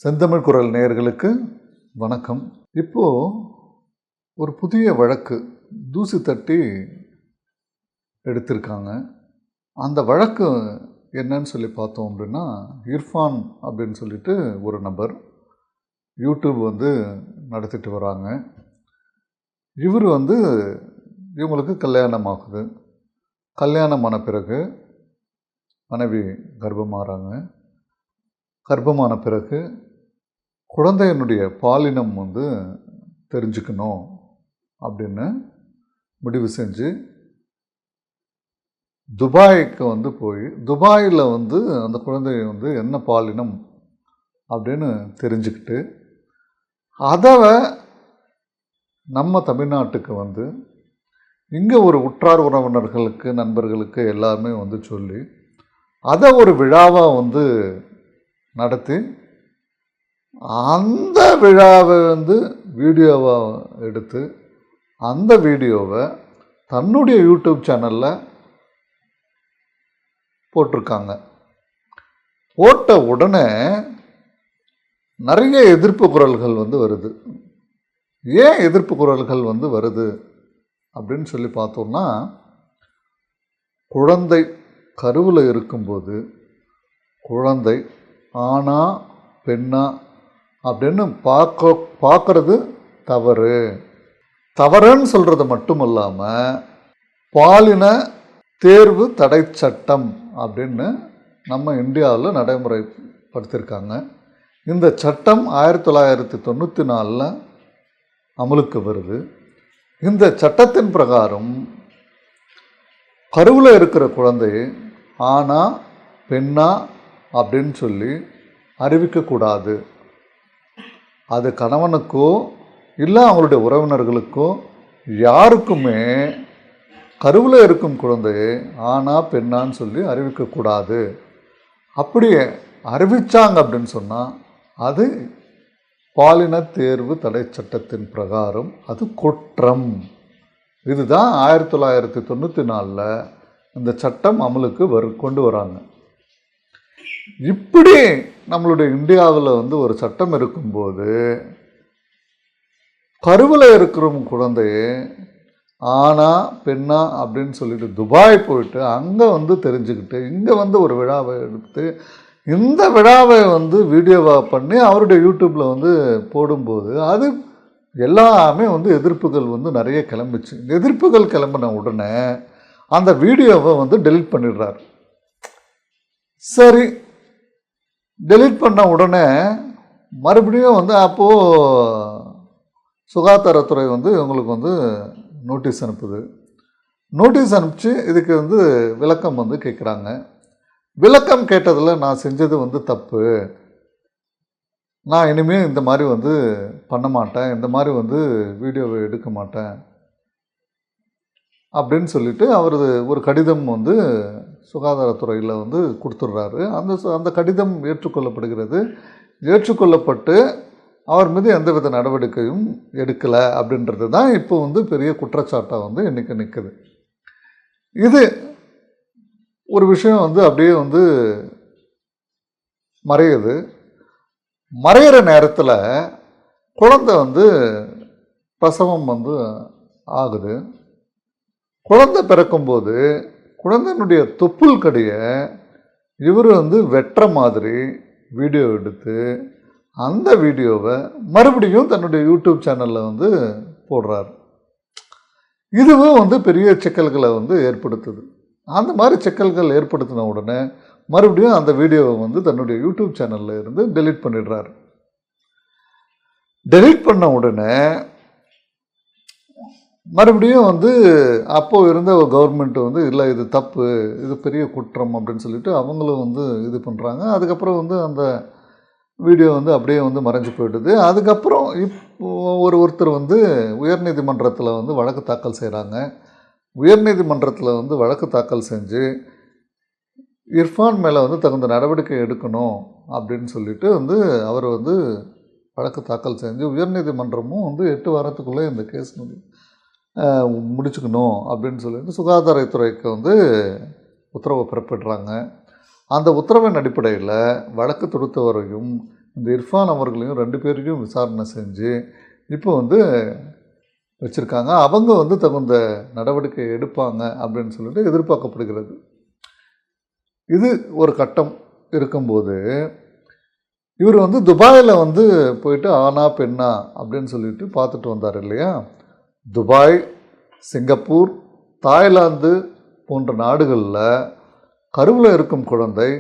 செந்தமிழ் குரல் நேயர்களுக்கு வணக்கம். இப்போது ஒரு புதிய வழக்கு தூசி தட்டி எடுத்திருக்காங்க. அந்த வழக்கு என்னன்னு சொல்லி பார்த்தோம் அப்படின்னா, இர்ஃபான் அப்படின்னு சொல்லிட்டு ஒரு நபர் யூடியூப் நடத்திட்டு வராங்க. இவர் இவங்களுக்கு கல்யாணம் ஆகுது. கல்யாணமான பிறகு மனைவி கர்ப்பமாகறாங்க. கர்ப்பமான பிறகு குழந்தையினுடைய பாலினம் தெரிஞ்சுக்கணும் அப்படின்னு முடிவு செஞ்சு துபாய்க்கு போய் துபாயில் அந்த குழந்தைய என்ன பாலினம் அப்படின்னு தெரிஞ்சுக்கிட்டு அதை நம்ம தமிழ்நாட்டுக்கு இங்கே ஒரு உற்றார் உறவினர்களுக்கு நண்பர்களுக்கு எல்லாருமே சொல்லி அதை ஒரு விழாவாக நடத்தி அந்த விழாவை வீடியோவாக எடுத்து அந்த வீடியோவை தன்னுடைய யூடியூப் சேனலில் போட்டிருக்காங்க. போட்ட உடனே நிறைய எதிர்ப்பு குரல்கள் வருது. ஏன் எதிர்ப்பு குரல்கள் வருது அப்படின்னு சொல்லி பார்த்தோம்னா, குழந்தை கருவில் இருக்கும்போது குழந்தை ஆணா பெண்ணா அப்படின்னு பார்க்கறது தவறுன்னு சொல்கிறது மட்டும் இல்லாமல் பாலின தேர்வு தடை சட்டம் அப்படின்னு நம்ம இந்தியாவில் நடைமுறைப்படுத்தியிருக்காங்க. இந்த சட்டம் 1994 அமலுக்கு வருது. இந்த சட்டத்தின் பிரகாரம் கருவில் இருக்கிற குழந்தை ஆணா பெண்ணா அப்படின்னு சொல்லி அறிவிக்கக்கூடாது. அது கணவனுக்கோ இல்லை அவங்களுடைய உறவினர்களுக்கோ யாருக்குமே கருவில் இருக்கும் குழந்தையை ஆணா பெண்ணான்னு சொல்லி அறிவிக்கக்கூடாது. அப்படியே அறிவித்தாங்க அப்படின்னு சொன்னால் அது பாலின தேர்வு தடை சட்டத்தின் பிரகாரம் அது குற்றம். இதுதான் 1994 இந்த சட்டம் அமலுக்கு கொண்டு வராங்க. இப்படி நம்மளுடைய இந்தியாவில் ஒரு சட்டம் இருக்கும்போது கருவில் இருக்கிற குழந்தையே ஆணா பெண்ணா அப்படின்னு சொல்லிட்டு துபாய் போயிட்டு அங்கே தெரிஞ்சுக்கிட்டு இங்கே ஒரு விழாவை எடுத்து இந்த விழாவை வீடியோவாக பண்ணி அவருடைய யூடியூப்பில் போடும்போது அது எல்லாமே எதிர்ப்புகள் நிறைய கிளம்பிச்சு. எதிர்ப்புகள் கிளம்பின உடனே அந்த வீடியோவை டெலீட் பண்ணிடுறார். சரி, டெலீட் பண்ண உடனே மறுபடியும் அப்போது சுகாதாரத்துறை இவங்களுக்கு நோட்டீஸ் அனுப்புது. நோட்டீஸ் அனுப்பிச்சு இதுக்கு விளக்கம் கேட்குறாங்க. விளக்கம் கேட்டதில் நான் செஞ்சது தப்பு, நான் இனிமேல் இந்த மாதிரி பண்ண மாட்டேன், இந்த மாதிரி வீடியோவை எடுக்க மாட்டேன் அப்படின்னு சொல்லிட்டு அவர் ஒரு கடிதம் சுகாதாரத்துறையில் கொடுத்துட்றாரு. அந்த கடிதம் ஏற்றுக்கொள்ளப்படுகிறது. ஏற்றுக்கொள்ளப்பட்டு அவர் மீது எந்தவித நடவடிக்கையும் எடுக்கலை அப்படின்றது தான் இப்போ பெரிய குற்றச்சாட்டாக இன்றைக்கி நிற்குது. இது ஒரு விஷயம் அப்படியே மறையுது. மறையிற நேரத்தில் குழந்தை பிரசவம் ஆகுது. குழந்தை பிறக்கும்போது குழந்தையினுடைய தொப்புள் கடியை இவர் வெட்டுற மாதிரி வீடியோ எடுத்து அந்த வீடியோவை மறுபடியும் தன்னுடைய யூடியூப் சேனலில் போடுறார். இதுவும் பெரிய சிக்கல்களை ஏற்படுத்துது. அந்த மாதிரி சிக்கல்கள் ஏற்படுத்தின உடனே மறுபடியும் அந்த வீடியோவை தன்னுடைய யூடியூப் சேனலில் இருந்து டெலீட் பண்ணிடுறார். டெலீட் பண்ண உடனே மறுபடியும் அப்போது இருந்த கவர்மெண்ட் இல்லை இது தப்பு, இது பெரிய குற்றம் அப்படின்னு சொல்லிட்டு அவங்களும் இது பண்ணுறாங்க. அதுக்கப்புறம் அந்த வீடியோ அப்படியே மறைஞ்சு போயிடுது. அதுக்கப்புறம் இப்போ ஒருத்தர் உயர்நீதிமன்றத்தில் வழக்கு தாக்கல் செய்கிறாங்க. உயர்நீதிமன்றத்தில் வழக்கு தாக்கல் செஞ்சு இர்ஃபான் மேலே தகுந்த நடவடிக்கை எடுக்கணும் அப்படின்னு சொல்லிட்டு அவர் வழக்கு தாக்கல் செஞ்சு உயர்நீதிமன்றமும் 8 வாரத்துக்குள்ளே இந்த கேஸ் முடிச்சுக்கணும் அப்படின்னு சொல்லிட்டு சுகாதாரத்துறைக்கு உத்தரவு பிறப்பிடுறாங்க. அந்த உத்தரவின் அடிப்படையில் வழக்கு தொடுத்தவரையும் இந்த இர்ஃபான் அவர்களையும் 2 பேரையும் விசாரணை செஞ்சு இப்போ வந்து வச்சுருக்காங்க. அவங்க வந்து தகுந்த நடவடிக்கை எடுப்பாங்க அப்படின்னு சொல்லிட்டு எதிர்பார்க்கப்படுகிறது. இது ஒரு கட்டம் இருக்கும்போது இவர் வந்து துபாயில் வந்து போயிட்டு ஆனா பெண்ணா அப்படின்னு சொல்லிட்டு பார்த்துட்டு வந்தார் இல்லையா. துபாய், சிங்கப்பூர், தாய்லாந்து போன்ற நாடுகளில் கருவில் இருக்கும் குழந்தை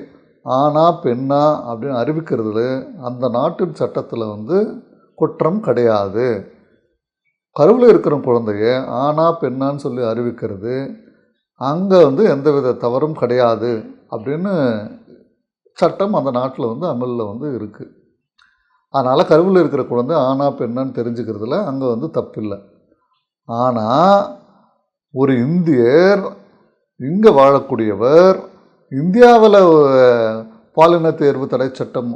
ஆனா பெண்ணா அப்படின்னு அறிவிக்கிறதுல அந்த நாட்டின் சட்டத்தில் வந்து குற்றம் கிடையாது. கருவில் இருக்கிற குழந்தைய ஆனா பெண்ணான்னு சொல்லி அறிவிக்கிறது அங்கே வந்து எந்தவித தவறும் கிடையாது அப்படின்னு சட்டம் அந்த நாட்டில் வந்து அமலில் வந்து இருக்குது. அதனால் கருவில் இருக்கிற குழந்தை ஆனா பெண்ணான்னு தெரிஞ்சுக்கிறதுல அங்கே வந்து தப்பில்லை. ஆனால் ஒரு இந்தியர் இங்கே வாழக்கூடியவர் இந்தியாவில் பாலின தேர்வு தடை சட்டம்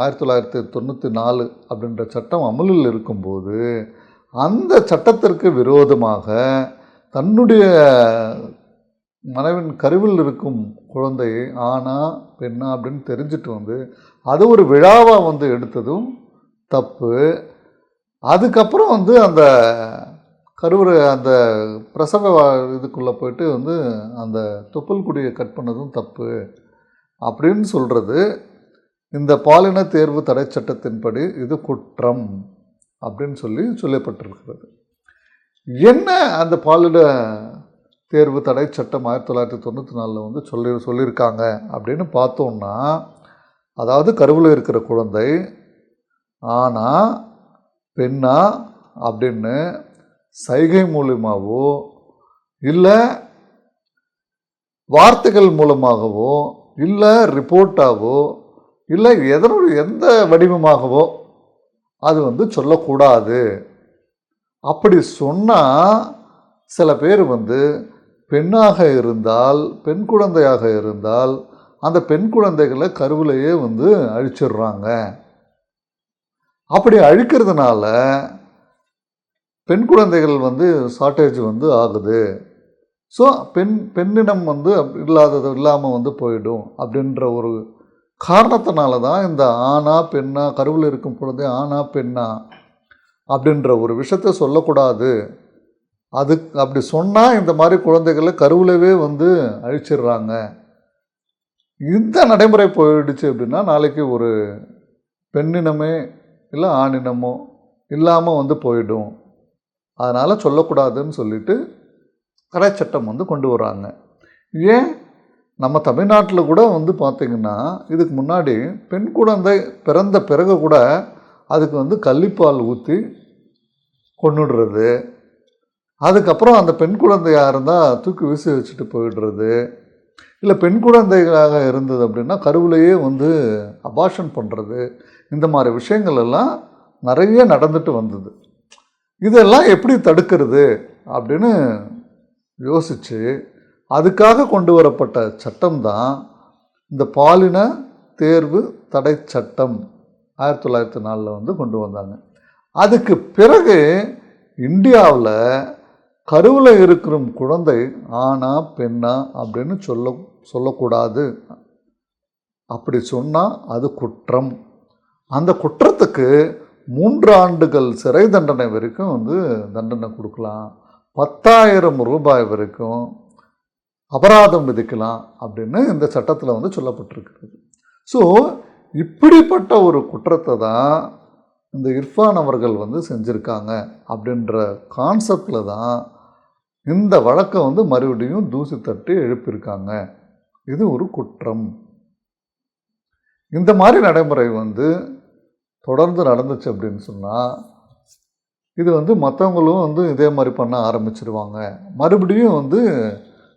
1994 அப்படின்ற சட்டம் அமலில் இருக்கும்போது அந்த சட்டத்திற்கு விரோதமாக தன்னுடைய மனைவின் கருவில் இருக்கும் குழந்தையை ஆனா பெண்ணா அப்படின்னு தெரிஞ்சுட்டு வந்து அது ஒரு விழாவாக வந்து எடுத்ததும் தப்பு. அதுக்கப்புறம் வந்து அந்த கருவுரை அந்த பிரசவ இதுக்குள்ளே போயிட்டு வந்து அந்த தொப்புள் குடியை கட் பண்ணதும் தப்பு அப்படின்னு சொல்கிறது இந்த பாலின தேர்வு தடை சட்டத்தின்படி இது குற்றம் அப்படின்னு சொல்லப்பட்டிருக்கிறது. என்ன அந்த பாலின தேர்வு தடை சட்டம் 1994 வந்து சொல்லியிருக்காங்க அப்படின்னு பார்த்தோம்னா, அதாவது கருவில் இருக்கிற குழந்தை ஆனா பெண்ணா அப்படின்னு சைகை மூலமாகவோ இல்லை வார்த்தைகள் மூலமாகவோ இல்லை ரிப்போர்ட்டாகவோ இல்லை எந்த வடிவமாகவோ அது வந்து சொல்லக்கூடாது. அப்படி சொன்னால் சில பேர் வந்து பெண்ணாக இருந்தால் பெண் குழந்தையாக இருந்தால் அந்த பெண் குழந்தைகளை கருவிலேயே வந்து அழிச்சிடுறாங்க. அப்படி அழிக்கிறதுனால பெண் குழந்தைகள் வந்து ஷார்ட்டேஜ் வந்து ஆகுது. ஸோ பெண்ணினம் வந்து இல்லாமல் வந்து போயிடும் அப்படின்ற ஒரு காரணத்தினால தான் இந்த ஆனா பெண்ணா கருவில் இருக்கும் குழந்தை ஆனா பெண்ணா அப்படின்ற ஒரு விஷயத்த சொல்லக்கூடாது. அப்படி சொன்னால் இந்த மாதிரி குழந்தைகளை கருவிலவே வந்து அழிச்சிடுறாங்க. இந்த நடைமுறை போயிடுச்சு அப்படின்னா நாளைக்கு ஒரு பெண்ணினமே இல்லை ஆணினமோ இல்லாமல் வந்து போயிடும். அதனால் சொல்லக்கூடாதுன்னு சொல்லிட்டு தடை சட்டம் வந்து கொண்டு வராங்க. ஏன் நம்ம தமிழ்நாட்டில் கூட வந்து பார்த்திங்கன்னா இதுக்கு முன்னாடி பெண் குழந்தை பிறந்த பிறகு கூட அதுக்கு வந்து கள்ளிப்பால் ஊற்றி கொண்டுடுறது, அதுக்கப்புறம் அந்த பெண் குழந்தையாக இருந்தால் தூக்கி வீசி வச்சுட்டு போயிடுறது, இல்லை பெண் குழந்தைகளாக இருந்தது அப்படின்னா கருவிலேயே வந்து அபார்ஷன் பண்ணுறது, இந்த மாதிரி விஷயங்கள் எல்லாம் நிறைய நடந்துட்டு வந்தது. இதெல்லாம் எப்படி தடுக்கிறது அப்படின்னு யோசித்து அதுக்காக கொண்டு வரப்பட்ட சட்டம்தான் இந்த பாலின தேர்வு தடை சட்டம் 1904 வந்து கொண்டு வந்தாங்க. அதுக்கு பிறகு இந்தியாவில் கருவில் இருக்கிற குழந்தை ஆனா பெண்ணா அப்படின்னு சொல்லக்கூடாது. அப்படி சொன்னால் அது குற்றம். அந்த குற்றத்துக்கு 3 ஆண்டுகள் சிறை தண்டனை வரைக்கும் வந்து தண்டனை கொடுக்கலாம், 10,000 ரூபாய் வரைக்கும் அபராதம் விதிக்கலாம் அப்படின்னு இந்த சட்டத்தில் வந்து சொல்லப்பட்டிருக்கிறது. ஸோ இப்படிப்பட்ட ஒரு குற்றத்தை தான் இந்த இர்ஃபான் அவர்கள் வந்து செஞ்சுருக்காங்க அப்படின்ற கான்செப்டில் தான் இந்த வழக்கை வந்து மறுபடியும் தூசி தட்டி எழுப்பியிருக்காங்க. இது ஒரு குற்றம். இந்த மாதிரி நடைமுறை வந்து தொடர்ந்து நடந்துச்சு அப்படின்னு சொன்னால் இது வந்து மற்றவங்களும் வந்து இதே மாதிரி பண்ண ஆரம்பிச்சிருவாங்க, மறுபடியும் வந்து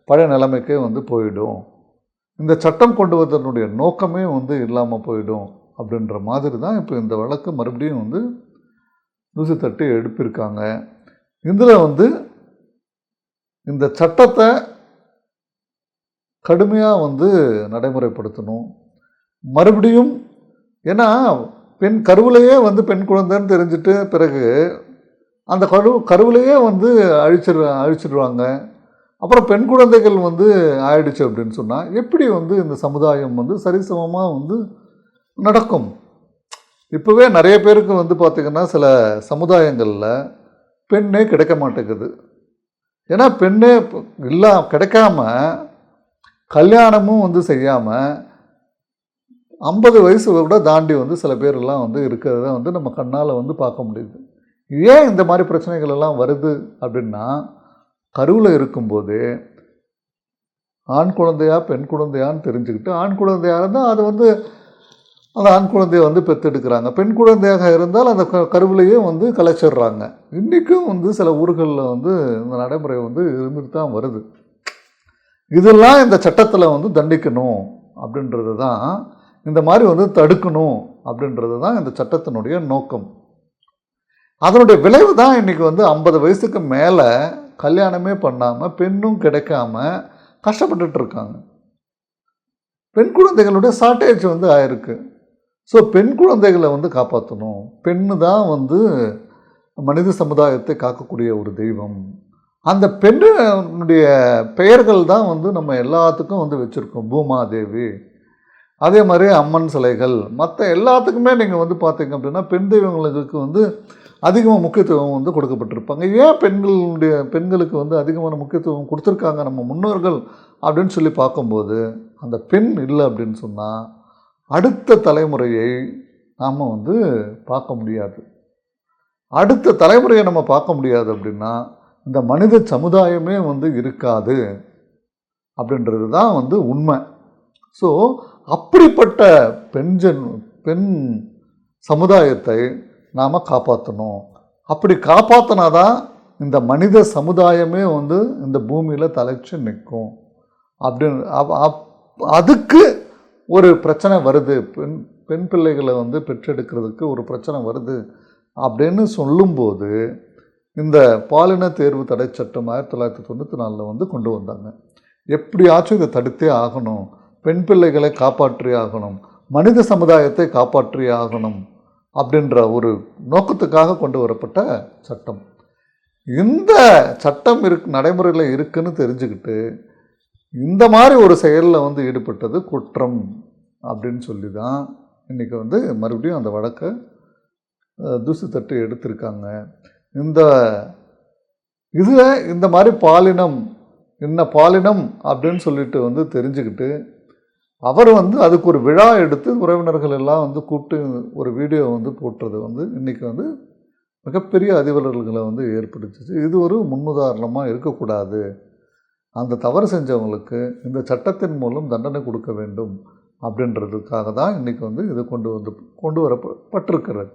பழைய நிலைமைக்கே வந்து போயிடும், இந்த சட்டம் கொண்டு வந்ததனுடைய நோக்கமே வந்து இல்லாமல் போயிடும் அப்படின்ற மாதிரி தான் இப்போ இந்த வழக்கு மறுபடியும் வந்து தூசி தட்டி எழுப்பியிருக்காங்க. இதில் வந்து இந்த சட்டத்தை கடுமையாக வந்து நடைமுறைப்படுத்தணும் மறுபடியும். ஏன்னா கருவிலேயே வந்து பெண் குழந்தைன்னு தெரிஞ்சுட்டு பிறகு அந்த கருவிலேயே வந்து அழிச்சிடுவாங்க. அப்புறம் பெண் குழந்தைகள் வந்து ஆயிடுச்சு அப்படின்னு சொன்னால் எப்படி வந்து இந்த சமுதாயம் வந்து சரிசமமாக வந்து நடக்கும்? இப்போவே நிறைய பேருக்கு வந்து பார்த்திங்கன்னா சில சமுதாயங்களில் பெண்ணே கிடைக்க மாட்டேங்குது. ஏன்னா பெண்ணே கிடைக்காம கல்யாணமும் வந்து செய்யாமல் 50 வயசு கூட தாண்டி வந்து சில பேரெல்லாம் வந்து இருக்கிறத வந்து நம்ம கண்ணால் வந்து பார்க்க முடியுது. ஏன் இந்த மாதிரி பிரச்சனைகள் எல்லாம் வருது அப்படின்னா, கருவில் இருக்கும்போது ஆண் குழந்தையா பெண் குழந்தையான்னு தெரிஞ்சுக்கிட்டு, ஆண் குழந்தையாக இருந்தால் அது வந்து அந்த ஆண் குழந்தையை வந்து பெற்றெடுக்கிறாங்க. பெண் குழந்தையாக இருந்தால் அந்த கருவிலையே வந்து கலைச்சிடுறாங்க. இன்றைக்கும் வந்து சில ஊர்களில் வந்து இந்த நடைமுறை வந்து இருந்துட்டு தான் வருது. இதெல்லாம் இந்த சட்டத்தில் வந்து தண்டிக்கணும் அப்படின்றது தான், இந்த மாதிரி வந்து தடுக்கணும் அப்படின்றது தான் இந்த சட்டத்தினுடைய நோக்கம். அதனுடைய விளைவு தான் இன்றைக்கி வந்து 50 வயசுக்கு மேலே கல்யாணமே பண்ணாமல் பெண்ணும் கிடைக்காம கஷ்டப்பட்டுட்டு இருக்காங்க. பெண் குழந்தைகளுடைய ஷார்ட்டேஜ் வந்து ஆயிருக்கு. ஸோ பெண் குழந்தைகளை வந்து காப்பாற்றணும். பெண்ணு தான் வந்து மனித சமுதாயத்தை காக்கக்கூடிய ஒரு தெய்வம். அந்த பெண்ணுடைய பெயர்கள் தான் வந்து நம்ம எல்லாத்துக்கும் வந்து வச்சுருக்கோம். பூமாதேவி, அதே மாதிரி அம்மன் சிலைகள், மற்ற எல்லாத்துக்குமே நீங்கள் வந்து பார்த்தீங்க அப்படின்னா பெண் தெய்வங்களுக்கு வந்து அதிகமாக முக்கியத்துவம் வந்து கொடுக்கப்பட்டிருப்பாங்க. ஏன் பெண்களுக்கு வந்து அதிகமான முக்கியத்துவம் கொடுத்துருக்காங்க நம்ம முன்னோர்கள் அப்படின்னு சொல்லி பார்க்கும்போது, அந்த பெண் இல்லை அப்படின்னு சொன்னால் அடுத்த தலைமுறையை நாம் வந்து பார்க்க முடியாது. அடுத்த தலைமுறையை நம்ம பார்க்க முடியாது அப்படின்னா இந்த மனித சமுதாயமே வந்து இருக்காது அப்படின்றது தான் வந்து உண்மை. ஸோ அப்படிப்பட்ட பெண் சமுதாயத்தை நாம் காப்பாற்றணும். அப்படி காப்பாற்றினா தான் இந்த மனித சமுதாயமே வந்து இந்த பூமியில் தலைச்சு நிற்கும். அதுக்கு ஒரு பிரச்சனை வருது, பெண் பிள்ளைகளை வந்து பெற்றெடுக்கிறதுக்கு ஒரு பிரச்சனை வருது அப்படின்னு சொல்லும்போது இந்த பாலின தேர்வு தடை சட்டம் 1994 வந்து கொண்டு வந்தாங்க. எப்படியாச்சும் இதை தடுத்தே ஆகணும், பெண் பிள்ளைகளை காப்பாற்றியே ஆகணும், மனித சமுதாயத்தை காப்பாற்றியே ஆகணும் அப்படின்ற ஒரு நோக்கத்துக்காக கொண்டு வரப்பட்ட சட்டம். இந்த சட்டம் நடைமுறையில் இருக்குன்னு தெரிஞ்சுக்கிட்டு இந்த மாதிரி ஒரு செயலில் வந்து ஈடுபட்டது குற்றம் அப்படின்னு சொல்லி தான் இன்றைக்கி வந்து மறுபடியும் அந்த வழக்கை தூசி தட்டு எடுத்திருக்காங்க. இதில் இந்த மாதிரி பாலினம் அப்படின்னு சொல்லிட்டு வந்து தெரிஞ்சுக்கிட்டு அவர் வந்து அதுக்கு ஒரு விழா எடுத்து உறவினர்கள் எல்லாம் வந்து கூப்பிட்டு ஒரு வீடியோ வந்து போட்டுறது வந்து இன்றைக்கி வந்து மிகப்பெரிய அதிர்வலர்களை வந்து ஏற்படுத்துச்சு. இது ஒரு முன்னுதாரணமாக இருக்கக்கூடாது. அந்த தவறு செஞ்சவங்களுக்கு இந்த சட்டத்தின் மூலம் தண்டனை கொடுக்க வேண்டும் அப்படின்றதுக்காக தான் இன்றைக்கி வந்து இது கொண்டு வரப்பட்டிருக்கிறது.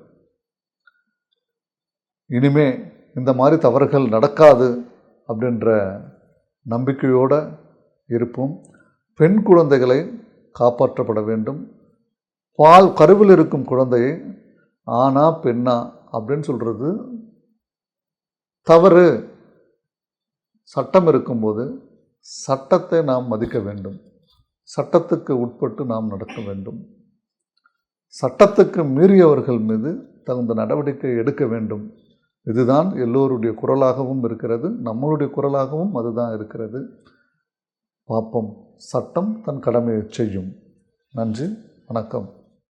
இனிமே இந்த மாதிரி தவறுகள் நடக்காது அப்படின்ற நம்பிக்கையோடு இருப்போம். பெண் குழந்தைகளை காப்பாற்றப்பட வேண்டும். கருவில் இருக்கும் குழந்தையை ஆனா பெண்ணா அப்படின்னு சொல்கிறது தவறு. சட்டம் இருக்கும்போது சட்டத்தை நாம் மதிக்க வேண்டும். சட்டத்துக்கு உட்பட்டு நாம் நடக்க வேண்டும். சட்டத்துக்கு மீறியவர்கள் மீது தகுந்த நடவடிக்கை எடுக்க வேண்டும். இதுதான் எல்லோருடைய குரலாகவும் இருக்கிறது, நம்மளுடைய குரலாகவும் அதுதான் இருக்கிறது. பார்ப்போம், சட்டம் தன் கடமையை செய்யும். நன்றி, வணக்கம்.